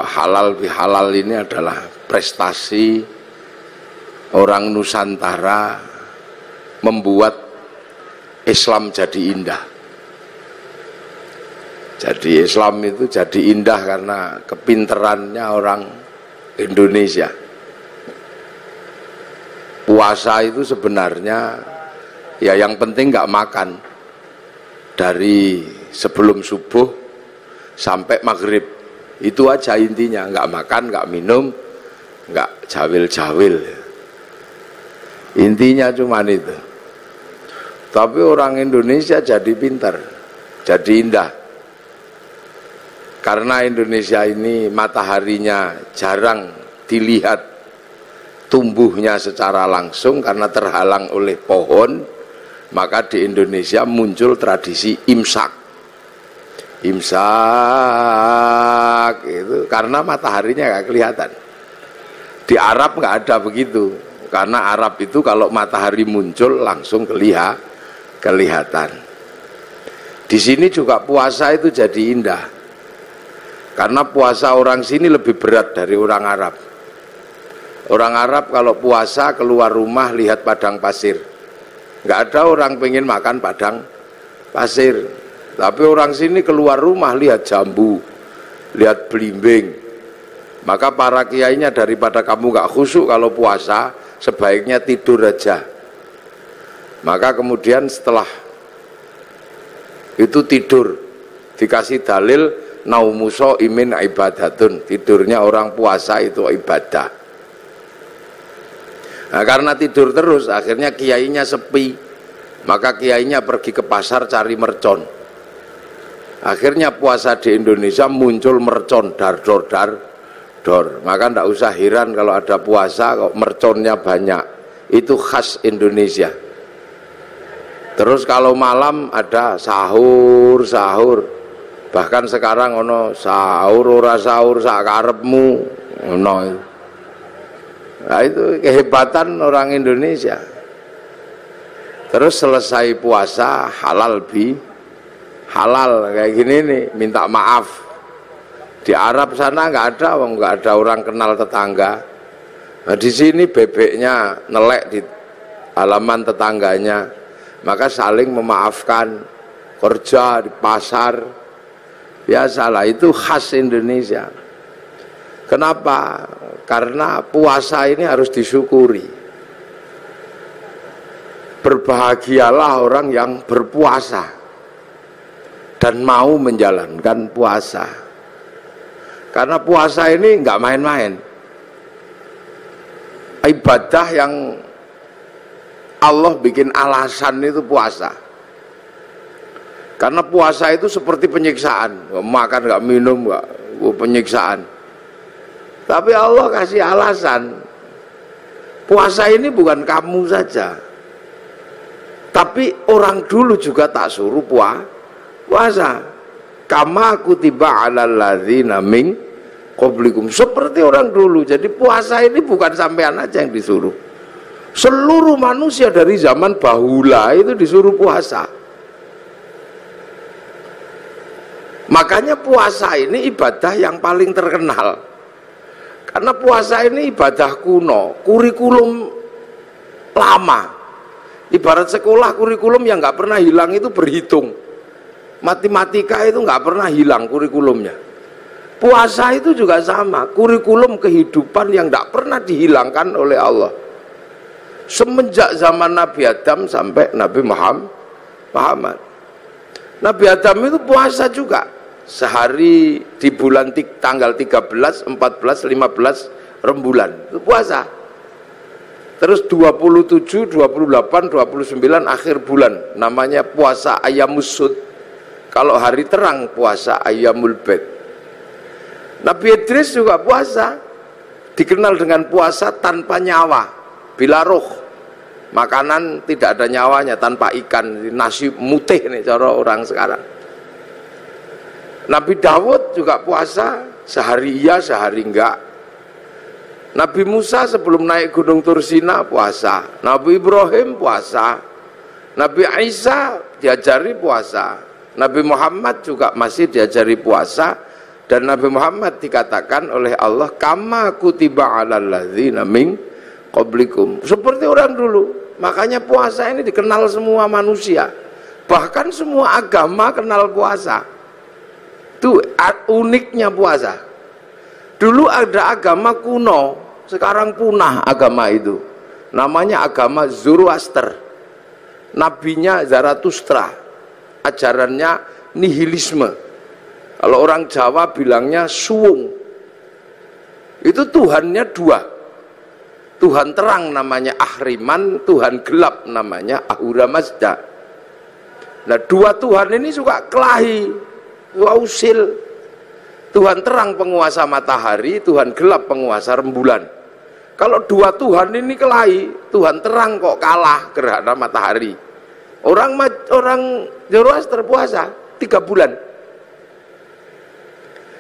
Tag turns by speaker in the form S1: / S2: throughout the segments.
S1: halal bihalal ini adalah prestasi orang Nusantara membuat Islam jadi indah. Jadi Islam itu jadi indah karena kepinterannya orang Indonesia. Puasa itu sebenarnya ya yang penting nggak makan dari sebelum subuh sampai maghrib, itu aja intinya, nggak makan, nggak minum, nggak jawil-jawil, intinya cuman itu. Tapi orang Indonesia jadi pintar, jadi indah, karena Indonesia ini mataharinya jarang dilihat tumbuhnya secara langsung karena terhalang oleh pohon, maka di Indonesia muncul tradisi imsak. Imsak itu karena mataharinya nggak kelihatan. Di Arab nggak ada begitu, karena Arab itu kalau matahari muncul langsung kelihatan. Di sini juga puasa itu jadi indah, karena puasa orang sini lebih berat dari orang Arab. Orang Arab kalau puasa keluar rumah lihat padang pasir, nggak ada orang pengen makan padang pasir. Tapi orang sini keluar rumah lihat jambu, lihat belimbing. Maka para kiainya daripada kamu gak khusyuk kalau puasa, sebaiknya tidur aja. Maka kemudian setelah itu tidur, dikasih dalil naumuso imin ibadatun, tidurnya orang puasa itu ibadah. Nah, karena tidur terus akhirnya kiainya sepi, maka kiainya pergi ke pasar cari mercon. Akhirnya puasa di Indonesia muncul mercon dar-dor. Maka tidak usah heran kalau ada puasa kok merconnya banyak. Itu khas Indonesia. Terus kalau malam ada sahur. Bahkan sekarang ono sahur ora sahur sak karepmu ono. Nah, itu kehebatan orang Indonesia. Terus selesai puasa halal kayak gini nih, minta maaf. Di Arab sana nggak ada orang kenal tetangga. Nah, di sini bebeknya nelek di halaman tetangganya, maka saling memaafkan. Kerja di pasar, biasalah, itu khas Indonesia. Kenapa? Karena puasa ini harus disyukuri. Berbahagialah orang yang berpuasa dan mau menjalankan puasa, karena puasa ini nggak main-main. Ibadah yang Allah bikin alasan itu puasa, karena puasa itu seperti penyiksaan, nggak makan nggak minum nggak penyiksaan. Tapi Allah kasih alasan, puasa ini bukan kamu saja, tapi orang dulu juga tak suruh puasa. Kama kutiba 'alal ladzina min qablikum, seperti orang dulu. Jadi puasa ini bukan sampean aja yang disuruh, seluruh manusia dari zaman bahula itu disuruh puasa. Makanya puasa ini ibadah yang paling terkenal, karena puasa ini ibadah kuno, kurikulum lama. Ibarat sekolah, kurikulum yang nggak pernah hilang itu berhitung. Matematika itu nggak pernah hilang kurikulumnya. Puasa itu juga sama, kurikulum kehidupan yang nggak pernah dihilangkan oleh Allah. Semenjak zaman Nabi Adam sampai Nabi Muhammad. Nabi Adam itu puasa juga. Sehari di bulan tanggal 13, 14, 15 rembulan itu puasa. Terus 27, 28, 29 akhir bulan namanya puasa Ayyamus Sud. Kalau hari terang puasa Ayyamul Bid. Nabi Idris juga puasa, dikenal dengan puasa tanpa nyawa, bila roh, makanan tidak ada nyawanya, tanpa ikan, nasi mutih nih cara orang sekarang. Nabi Dawud juga puasa, sehari iya sehari enggak. Nabi Musa sebelum naik gunung Tursina puasa, Nabi Ibrahim puasa, Nabi Isa diajari puasa, Nabi Muhammad juga masih diajari puasa, Dan Nabi Muhammad dikatakan oleh Allah, kama kutiba 'alal ladzina min qablikum, seperti orang dulu. Makanya puasa ini dikenal semua manusia, bahkan semua agama kenal puasa. Itu uniknya puasa. Dulu ada agama kuno, sekarang punah agama itu, namanya agama Zoroaster. Nabinya Zarathustra, ajarannya nihilisme. Kalau orang Jawa bilangnya suwung. Itu Tuhannya dua, Tuhan terang namanya Ahriman, Tuhan gelap namanya Ahura Mazda. Nah, dua Tuhan ini suka kelahi, usil. Tuhan terang penguasa matahari, Tuhan gelap penguasa rembulan. Kalau dua Tuhan ini kelahi, Tuhan terang kok kalah gerhana matahari. Orang Zoroaster puasa 3 bulan.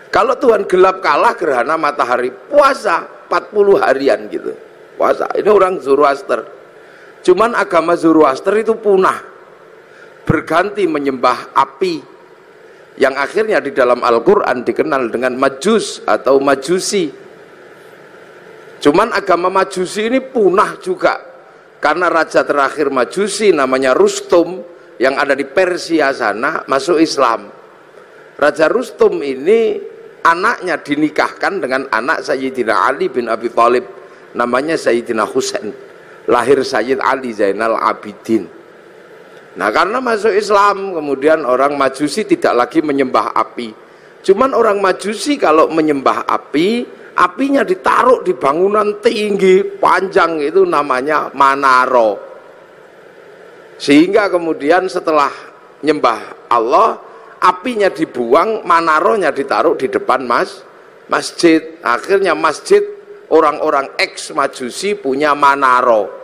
S1: Kalau Tuhan gelap kalah gerhana matahari, puasa 40 harian gitu. Puasa. Ini orang Zoroaster. Cuman agama Zoroaster itu punah, berganti menyembah api, yang akhirnya di dalam Al-Quran dikenal dengan Majus atau Majusi. Cuman agama Majusi ini punah juga, karena raja terakhir Majusi namanya Rustum, yang ada di Persia sana, masuk Islam. Raja Rustum ini anaknya dinikahkan dengan anak Sayyidina Ali bin Abi Thalib, namanya Sayyidina Husain, lahir Sayyid Ali Zainal Abidin. Nah, karena masuk Islam, kemudian orang Majusi tidak lagi menyembah api. Cuman orang Majusi kalau menyembah api, apinya ditaruh di bangunan tinggi panjang, itu namanya manaro. Sehingga kemudian setelah nyembah Allah, apinya dibuang, manaronya ditaruh di depan masjid. Akhirnya masjid orang-orang ex Majusi punya manaro.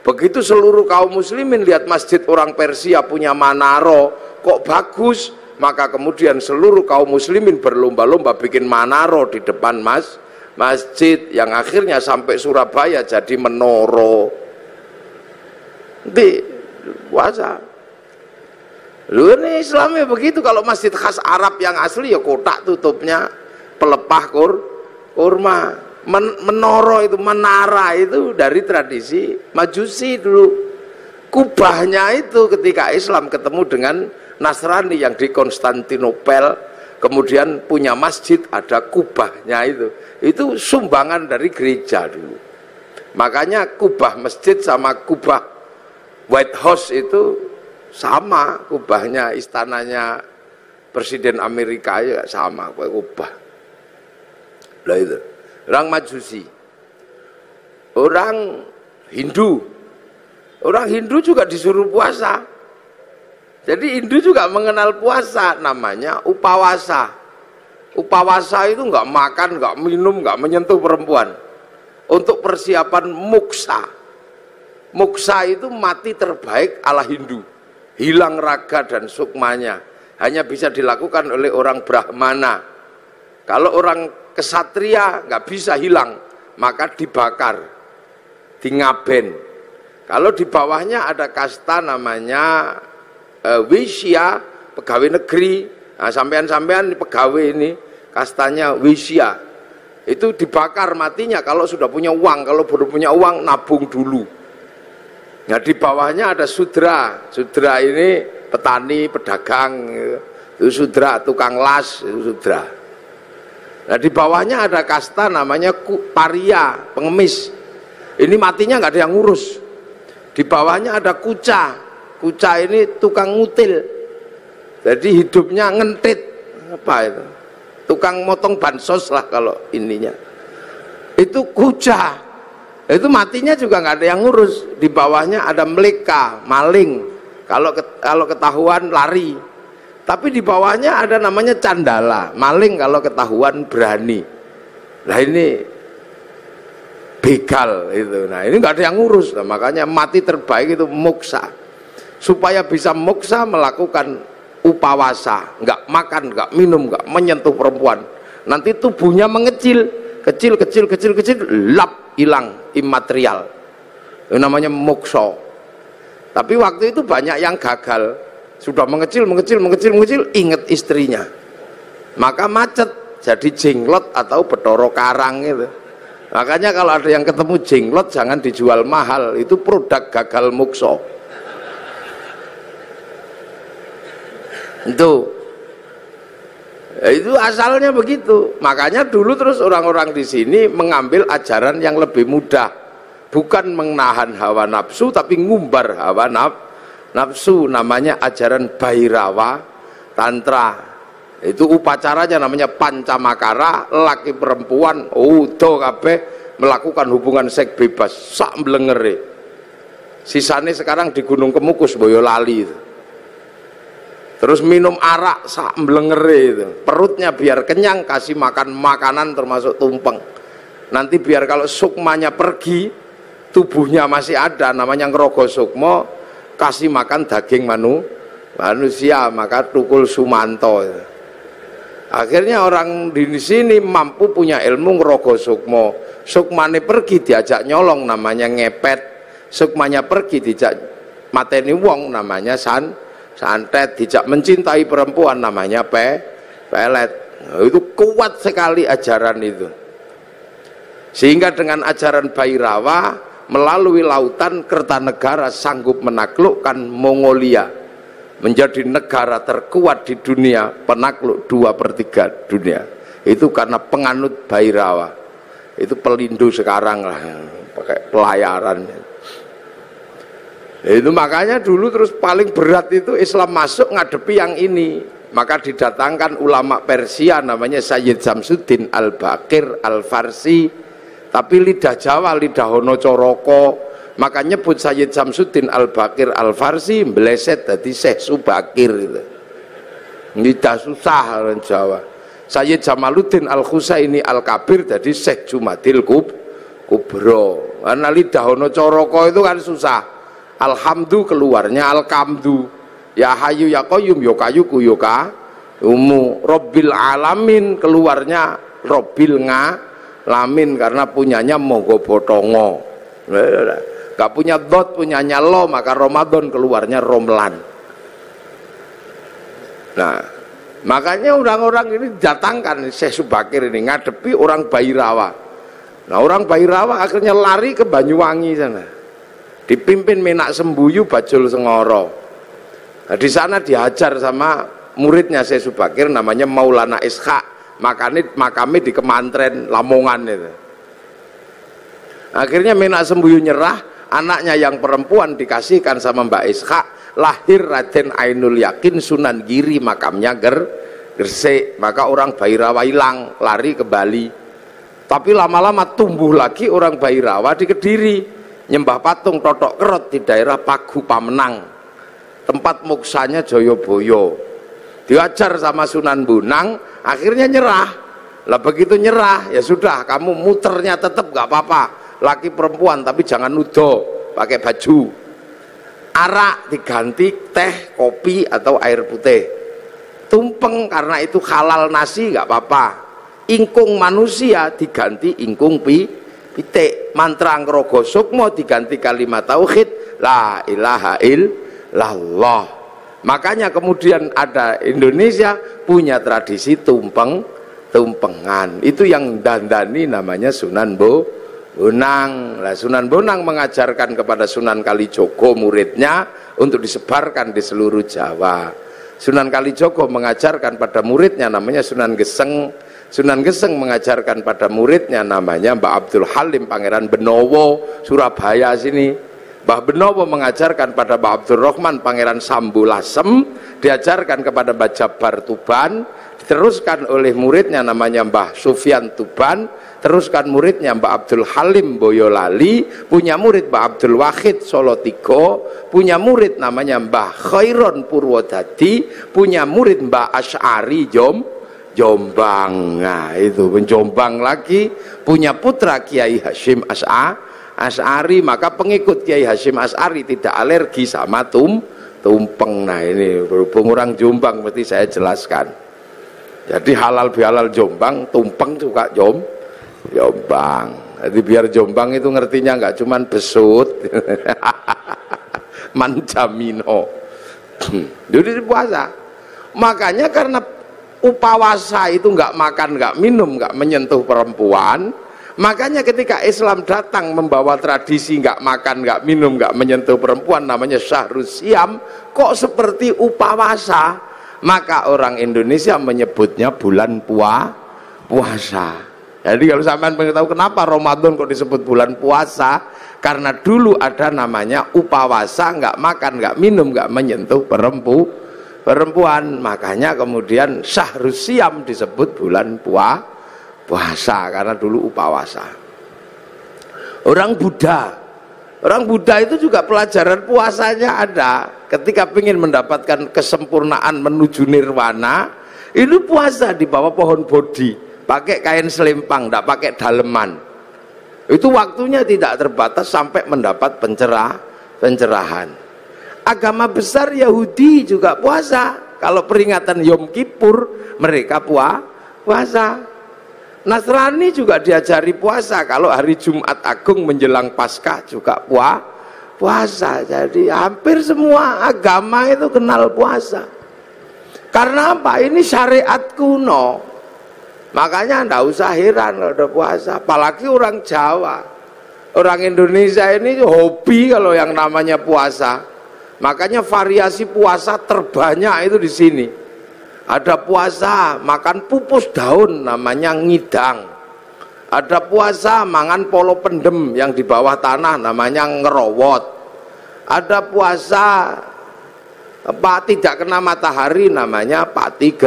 S1: Begitu seluruh kaum muslimin lihat masjid orang Persia punya manaro, kok bagus, maka kemudian seluruh kaum muslimin berlomba-lomba bikin manaro di depan masjid, yang akhirnya sampai Surabaya jadi menoro. Di puasa. Lu ini Islamnya begitu. Kalau masjid khas Arab yang asli ya kotak tutupnya pelepah kurma. Menoro itu, menara itu dari tradisi Majusi dulu. Kubahnya itu ketika Islam ketemu dengan Nasrani yang di Konstantinopel, kemudian punya masjid, ada kubahnya itu sumbangan dari gereja dulu. Makanya kubah masjid sama kubah White House itu sama, kubahnya istananya Presiden Amerika ya sama, kubah. Lah itu orang Majusi. Orang Hindu juga disuruh puasa. Jadi Hindu juga mengenal puasa, namanya upawasa. Upawasa itu nggak makan, nggak minum, nggak menyentuh perempuan, untuk persiapan muksa. Muksa itu mati terbaik ala Hindu, hilang raga dan sukmanya, hanya bisa dilakukan oleh orang Brahmana. Kalau orang kesatria nggak bisa hilang, maka dibakar, dingaben. Kalau di bawahnya ada kasta namanya Wisya, pegawai negeri. Nah, sampean-sampean pegawai ini kastanya Wisya, itu dibakar matinya kalau sudah punya uang. Kalau baru punya uang, nabung dulu. Nah, di bawahnya ada Sudra. Sudra ini petani, pedagang, itu Sudra, tukang las, itu Sudra. Nah, di bawahnya ada kasta namanya Paria, pengemis. Ini matinya nggak ada yang ngurus. Di bawahnya ada Kuca. Kuca ini tukang ngutil. Jadi hidupnya ngentit. Apa itu? Tukang motong bansos lah kalau ininya. Itu Kuca. Itu matinya juga nggak ada yang ngurus. Di bawahnya ada Meleka, maling. Kalau ketahuan lari. Tapi di bawahnya ada namanya Candala, maling kalau ketahuan berani. Nah, ini begal itu. Nah, ini nggak ada yang ngurus. Nah, makanya mati terbaik itu muksa. Supaya bisa muksa melakukan upawasa, nggak makan, nggak minum, nggak menyentuh perempuan. Nanti tubuhnya mengecil, kecil, lap, hilang, imaterial. Itu namanya mokso. Tapi waktu itu banyak yang gagal, sudah mengecil, ingat istrinya, maka macet, jadi jenglot atau Bathara Karang itu. Makanya kalau ada yang ketemu jenglot jangan dijual mahal, itu produk gagal mukso. Itu asalnya begitu. Makanya dulu terus orang-orang di sini mengambil ajaran yang lebih mudah, bukan menahan hawa nafsu tapi ngumbar hawa nafsu. Namanya ajaran Bhairawa Tantra. Itu upacaranya namanya pancamakara, laki perempuan utuh kabeh melakukan hubungan seks bebas sak mlengere. Sisane sekarang di Gunung Kemukus Boyolali itu. Terus minum arak sak mlengere itu. Perutnya biar kenyang, kasih makan makanan termasuk tumpeng. Nanti biar kalau sukmanya pergi, tubuhnya masih ada, namanya ngrogo sukma, kasih makan daging manusia, maka tukul sumanto itu. Akhirnya orang di sini mampu punya ilmu ngrogo sukmo. Sukmane pergi diajak nyolong, namanya ngepet. Sukmanya pergi diajak mateni wong, namanya santet. Dijak mencintai perempuan, namanya pelet. Itu kuat sekali ajaran itu. Sehingga dengan ajaran Bhairawa melalui lautan Kertanegara sanggup menaklukkan Mongolia, menjadi negara terkuat di dunia, penakluk 2/3 dunia. Itu karena penganut Bhairawa. Itu Pelindo sekarang lah, pakai pelayaran. Itu makanya dulu terus paling berat itu Islam masuk ngadepi yang ini. Maka didatangkan ulama Persia namanya Sayyid Samsuddin Al-Baqir Al-Farsi, tapi lidah Jawa, lidah Hono Coroko. Maka nyebut Sayyid Samsuddin Al-Baqir Al-Farsi meleset dari Syekh Subakir itu. Lidah susah orang Jawa. Sayyid Jamaluddin Al-Husaini Al-Kabir jadi Syekh Jumadil Kubro. Karena lidah Hono Coroko itu kan susah. Alhamdu keluarnya Al-Kamdu. Ya Hayu Ya Qayyum Ya Kayuku Ya Umu. Robbil Alamin keluarnya Robbil Ngalamin karena punyanya Mogo Botongo. Gak punya dot, punyanya lo, maka Ramadan keluarnya Romlan. Nah, makanya orang-orang ini datangkan Syekh Subakir ini ngadepi orang Bhairawa. Nah, orang Bhairawa akhirnya lari ke Banyuwangi sana, dipimpin Menak Sembuyu Bajul Sengoro. Nah, di sana diajar sama muridnya Syekh Subakir namanya Maulana Ishaq. Makamnya di Kemantren Lamongan itu. Akhirnya Menak Sembuyu nyerah, anaknya yang perempuan dikasihkan sama Mbak Ishaq, lahir Raden Ainul Yakin Sunan Giri, makamnya Gresik. Maka orang Bhairawa hilang, lari ke Bali. Tapi lama-lama tumbuh lagi orang Bhairawa di Kediri, nyembah patung Totok Kerot di daerah Pagu Pamenang, tempat muksanya Joyoboyo. Diajar sama Sunan Bonang, akhirnya nyerah. Lah begitu nyerah, ya sudah, kamu muternya tetap gak apa-apa, laki perempuan tapi jangan nudo, pakai baju. Arak diganti teh, kopi atau air putih. Tumpeng karena itu halal nasi gak apa-apa. Ingkung manusia diganti ingkung pitik. Mantra ngrogo sukmo diganti kalimat tauhid la ilaha illallah. Makanya kemudian ada Indonesia punya tradisi tumpengan. Itu yang dandani namanya Sunan Bonang. Nah, Sunan Bonang mengajarkan kepada Sunan Kalijogo muridnya untuk disebarkan di seluruh Jawa. Sunan Kalijogo mengajarkan pada muridnya namanya Sunan Geseng. Sunan Geseng mengajarkan pada muridnya namanya Mbah Abdul Halim Pangeran Benowo, Surabaya sini. Mbah Benowo mengajarkan pada Mbah Abdul Rahman Pangeran Sambulasem, diajarkan kepada Mbah Jabar Tuban, diteruskan oleh muridnya namanya Mbah Sufyan Tuban, teruskan muridnya Mbah Abdul Halim Boyolali, punya murid Mbah Abdul Wahid Solotigo, punya murid namanya Mbah Khairon Purwodadi, punya murid Mbah Asy'ari Jombang. Nah itu Jombang lagi punya putra Kiai Hashim Asy'ari, maka pengikut Kiai Hashim Asy'ari tidak alergi sama tumpeng. Nah ini berhubung orang Jombang mesti saya jelaskan. Jadi halal bihalal Jombang, tumpeng juga Jombang. Jadi biar Jombang itu ngertinya nggak cuman besut, mancamino. Jadi puasa. Makanya karena upawasa itu nggak makan, nggak minum, nggak menyentuh perempuan. Makanya ketika Islam datang membawa tradisi nggak makan, nggak minum, nggak menyentuh perempuan, namanya Syahrus Siam, kok seperti upawasa? Maka orang Indonesia menyebutnya bulan puasa. Jadi kalau sampean pengen tahu kenapa Ramadan kok disebut bulan puasa, karena dulu ada namanya upawasa, nggak makan, nggak minum, nggak menyentuh perempuan. Makanya kemudian Syahrus Siam disebut bulan puasa, karena dulu upawasa. Orang Buddha itu juga pelajaran puasanya ada. Ketika ingin mendapatkan kesempurnaan menuju nirwana, itu puasa di bawah pohon bodhi, pakai kain selempang, tidak pakai daleman. Itu waktunya tidak terbatas sampai mendapat pencerahan. Agama besar Yahudi juga puasa. Kalau peringatan Yom Kippur mereka puasa. Nasrani juga diajari puasa. Kalau hari Jumat Agung menjelang Paskah juga puasa. Jadi hampir semua agama itu kenal puasa. Karena apa? Ini syariat kuno. Makanya ndak usah heran kalau ada puasa. Apalagi orang Jawa. Orang Indonesia ini hobi kalau yang namanya puasa. Makanya variasi puasa terbanyak itu di sini. Ada puasa makan pupus daun namanya ngidang. Ada puasa mangan polo pendem yang di bawah tanah namanya ngerowot. Ada puasa tidak kena matahari namanya pati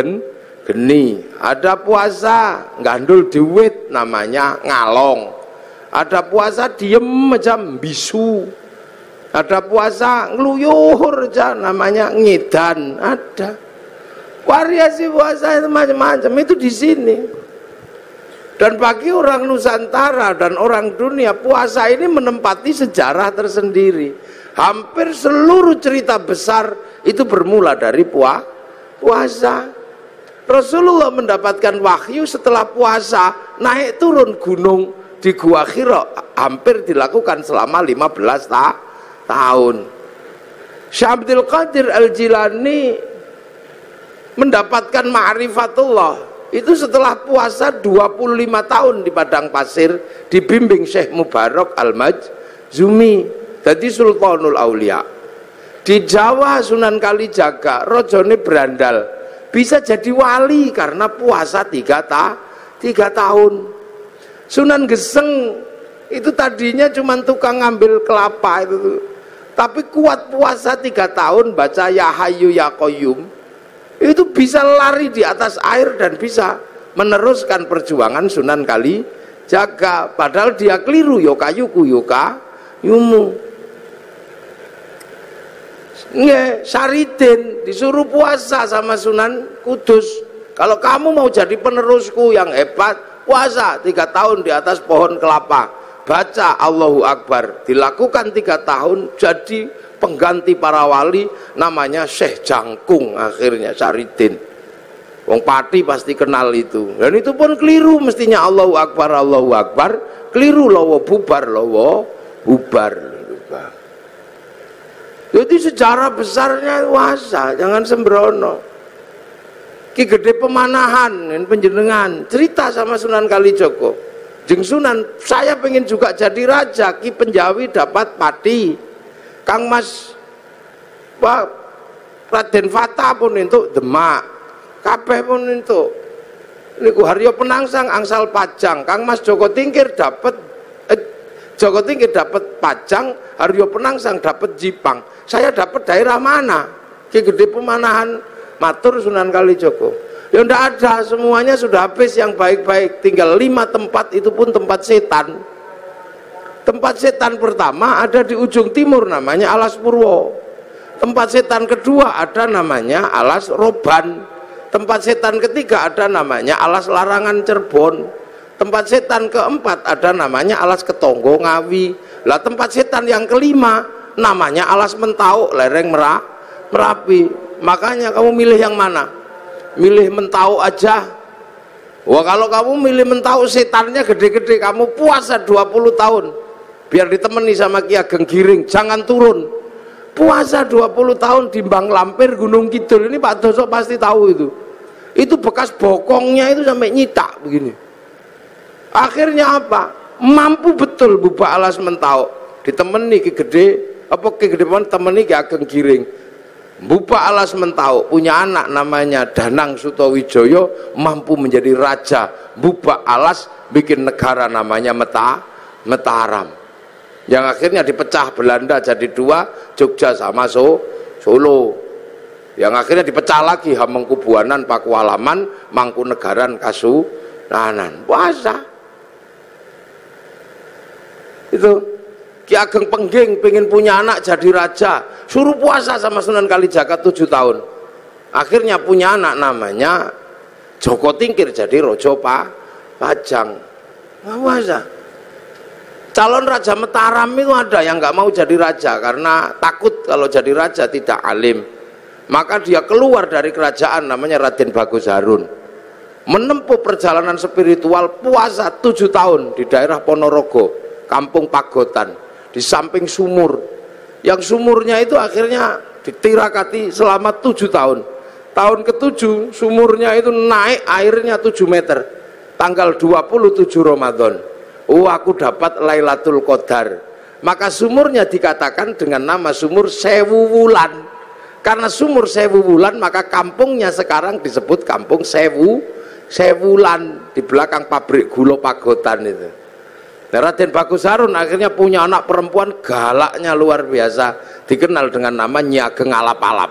S1: geni. Ada puasa gandul duit namanya ngalong. Ada puasa diem macam bisu. Ada puasa ngeluyuhur aja namanya ngedan. Ada variasi puasa itu macam-macam itu di sini. Dan bagi orang Nusantara dan orang dunia, puasa ini menempati sejarah tersendiri. Hampir seluruh cerita besar itu bermula dari puasa. Rasulullah mendapatkan wahyu setelah puasa, naik turun gunung di Gua Hira hampir dilakukan selama 15 tahun. Syekh Abdul Qadir Al-Jilani mendapatkan ma'rifatullah itu setelah puasa 25 tahun di padang pasir, dibimbing Syekh Mubarak Al-Majzumi, jadi Sultanul Aulia. Di Jawa Sunan Kalijaga rojone berandal, bisa jadi wali karena puasa 3 tahun. Sunan Geseng itu tadinya cuma tukang ngambil kelapa itu, tapi kuat puasa 3 tahun, baca Ya Hayyu Ya Qayyum, itu bisa lari di atas air dan bisa meneruskan perjuangan Sunan Kalijaga. Padahal dia keliru, yokayuku yokayumu. Saridin disuruh puasa sama Sunan Kudus. Kalau kamu mau jadi penerusku yang hebat, puasa 3 tahun di atas pohon kelapa, baca Allahu Akbar, dilakukan 3 tahun, jadi pengganti para wali namanya Syekh Jangkung. Akhirnya Saridin, wong Pati pasti kenal itu, dan itu pun keliru mestinya Allahu Akbar, keliru lowo bubar. Jadi sejarah besarnya puasa, jangan sembrono. Ki Gede Pemanahan penjenengan cerita sama Sunan Kalijogo, jeng Sunan, saya pengen juga jadi raja. Ki Penjawi dapat pati, Kang Mas Raden Fata pun untuk Demak, kabeh pun untuk niku Haryo Penangsang angsal Pajang. Kang Mas Joko Tingkir dapat Pajang, Haryo Penangsang dapat Jipang. Saya dapat daerah mana? Ki Gede Pemanahan matur Sunan Kalijogo, ya ndak ada, semuanya sudah habis yang baik-baik, tinggal 5 tempat, itu pun tempat setan. Tempat setan pertama ada di ujung timur namanya Alas Purwo. Tempat setan kedua ada namanya Alas Roban. Tempat setan ketiga ada namanya Alas Larangan Cirebon. Tempat setan keempat ada namanya Alas Ketonggo Ngawi. Lah tempat setan yang kelima namanya Alas Mentau lereng Merapi. Makanya kamu milih yang mana? Milih Mentau aja. Wah, kalau kamu milih Mentau setannya gede-gede, kamu puasa 20 tahun. Biar ditemani sama Ki Ageng Giring, jangan turun. Puasa 20 tahun di Mbang Lampir Gunung Kidul, ini Pak Doso pasti tahu itu. Itu bekas bokongnya itu sampai nyitak begini. Akhirnya apa? Mampu betul Bubak Alas Mentau ditemani Ki Gede, apa Ki Gede pun temani Ki Ageng Giring. Bubak Alas Mentau punya anak namanya Danang Sutawijaya, mampu menjadi raja. Bubak Alas bikin negara namanya Mataram, yang akhirnya dipecah Belanda jadi dua, Jogja sama Solo, yang akhirnya dipecah lagi Hamengkubuanan, Pakualaman, Mangkunegaran, Kasunanan. Puasa itu. Ki Ageng Pengging pengen punya anak jadi raja, suruh puasa sama Sunan Kalijaga 7 tahun. Akhirnya punya anak namanya Joko Tingkir jadi Rojo Pajang. Puasa. Calon Raja Mataram itu ada yang nggak mau jadi raja karena takut kalau jadi raja tidak alim. Maka dia keluar dari kerajaan namanya Raden Bagus Harun, menempuh perjalanan spiritual puasa 7 tahun di daerah Ponorogo, Kampung Pagotan, di samping sumur, yang sumurnya itu akhirnya ditirakati selama 7 tahun. Tahun ke-7 sumurnya itu naik airnya 7 meter, tanggal 27 Ramadan. Aku dapat Lailatul Qadar. Maka sumurnya dikatakan dengan nama sumur Sewu Wulan. Karena sumur Sewu Wulan, maka kampungnya sekarang disebut Kampung Sewulan, di belakang pabrik gula Pagotan itu. Raden Bagus Harun akhirnya punya anak perempuan galaknya luar biasa, dikenal dengan nama Nyi Ageng Alap-alap.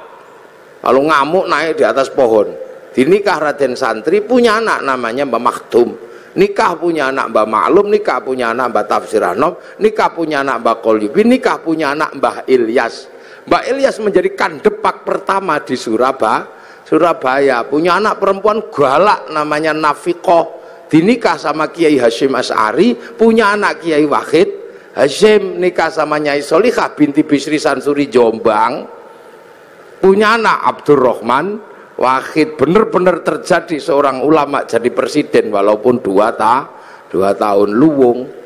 S1: Kalau ngamuk naik di atas pohon. Dinikah Raden Santri, punya anak namanya Mbah Maktum. Nikah punya anak Mbah Maklum, nikah punya anak Mbah Tafsir Anom, nikah punya anak Mbah Qolyubi, nikah punya anak Mbah Ilyas. Mbah Ilyas menjadi kandepak pertama di Surabaya. Punya anak perempuan galak namanya Nafiqoh. Dinikah sama Kiai Hasyim Asy'ari, punya anak Kiai Wahid Hasyim, nikah sama Nyai Solikah binti Bisri Sansuri Jombang, punya anak Abdurrahman Wahid. Benar-benar terjadi seorang ulama jadi presiden walaupun 2 tahun luwung.